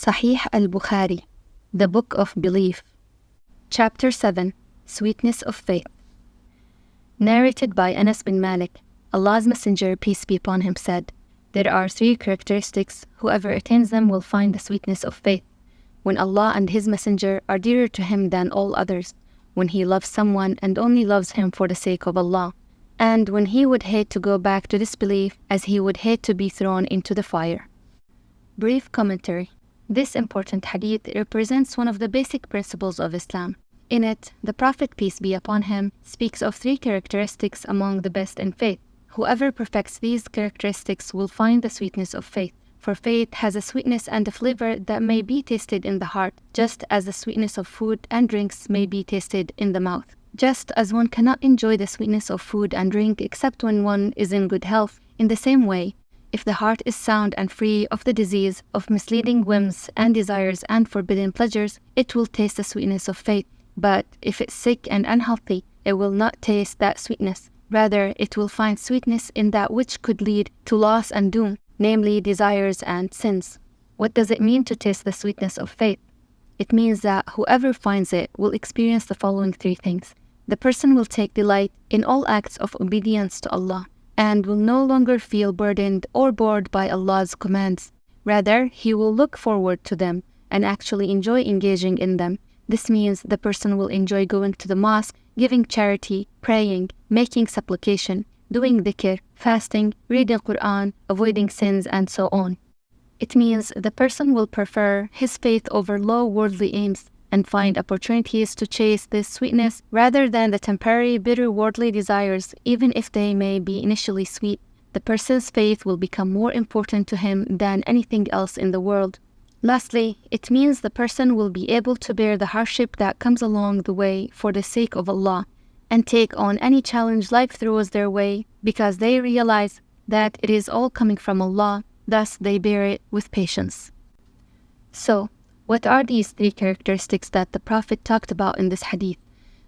Sahih Al Bukhari, the Book of Belief. Chapter 7, Sweetness of Faith. Narrated by Anas bin Malik, Allah's Messenger, peace be upon him, said, "There are 3 characteristics, whoever attains them will find the sweetness of faith. When Allah and His Messenger are dearer to him than all others, when he loves someone and only loves him for the sake of Allah, and when he would hate to go back to disbelief as he would hate to be thrown into the fire." Brief commentary. This important hadith represents one of the basic principles of Islam. In it, the Prophet, peace be upon him, speaks of 3 characteristics among the best in faith. Whoever perfects these characteristics will find the sweetness of faith. For faith has a sweetness and a flavor that may be tasted in the heart, just as the sweetness of food and drinks may be tasted in the mouth. Just as one cannot enjoy the sweetness of food and drink except when one is in good health, in the same way, if the heart is sound and free of the disease of misleading whims and desires and forbidden pleasures, it will taste the sweetness of faith. But if it's sick and unhealthy, it will not taste that sweetness. Rather, it will find sweetness in that which could lead to loss and doom, namely desires and sins. What does it mean to taste the sweetness of faith? It means that whoever finds it will experience the following 3 things. The person will take delight in all acts of obedience to Allah, and will no longer feel burdened or bored by Allah's commands. Rather, he will look forward to them and actually enjoy engaging in them. This means the person will enjoy going to the mosque, giving charity, praying, making supplication, doing dhikr, fasting, reading Quran, avoiding sins, and so on. It means the person will prefer his faith over low worldly aims and find opportunities to chase this sweetness rather than the temporary bitter worldly desires, even if they may be initially sweet. The person's faith will become more important to him than anything else in the world. Lastly, it means the person will be able to bear the hardship that comes along the way for the sake of Allah and take on any challenge life throws their way because they realize that it is all coming from Allah, thus they bear it with patience. So, what are these 3 characteristics that the Prophet talked about in this hadith?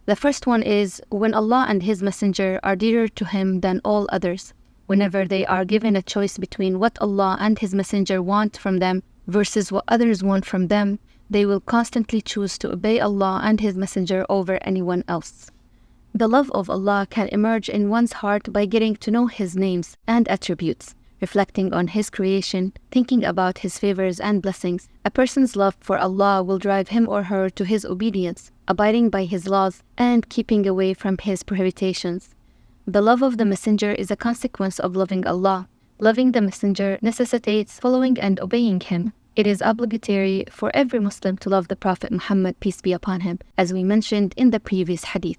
The first one is when Allah and His Messenger are dearer to him than all others. Whenever they are given a choice between what Allah and His Messenger want from them versus what others want from them, they will constantly choose to obey Allah and His Messenger over anyone else. The love of Allah can emerge in one's heart by getting to know His names and attributes, reflecting on His creation, thinking about His favors and blessings. A person's love for Allah will drive him or her to His obedience, abiding by His laws, and keeping away from His prohibitions. The love of the Messenger is a consequence of loving Allah. Loving the Messenger necessitates following and obeying him. It is obligatory for every Muslim to love the Prophet Muhammad, peace be upon him, as we mentioned in the previous hadith.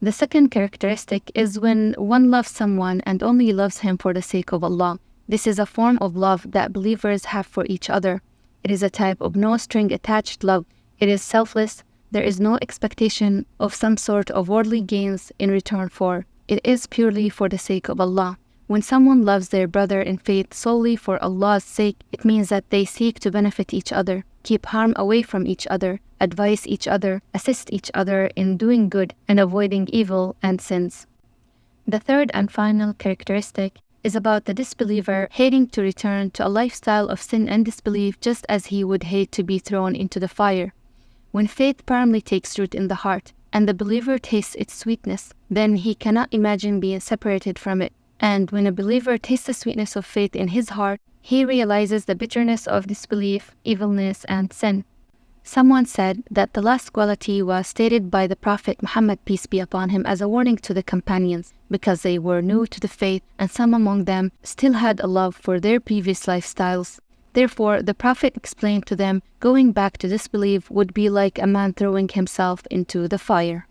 The second characteristic is when one loves someone and only loves him for the sake of Allah. This is a form of love that believers have for each other. It is a type of no-string-attached love. It is selfless. There is no expectation of some sort of worldly gains in return for. It is purely for the sake of Allah. When someone loves their brother in faith solely for Allah's sake, it means that they seek to benefit each other, keep harm away from each other, advise each other, assist each other in doing good and avoiding evil and sins. The third and final characteristic is about the disbeliever hating to return to a lifestyle of sin and disbelief just as he would hate to be thrown into the fire. When faith firmly takes root in the heart and the believer tastes its sweetness, then he cannot imagine being separated from it. And when a believer tastes the sweetness of faith in his heart, he realizes the bitterness of disbelief, evilness, and sin. Someone said that the last quality was stated by the Prophet Muhammad, peace be upon him, as a warning to the companions because they were new to the faith and some among them still had a love for their previous lifestyles. Therefore, the Prophet explained to them going back to disbelief would be like a man throwing himself into the fire.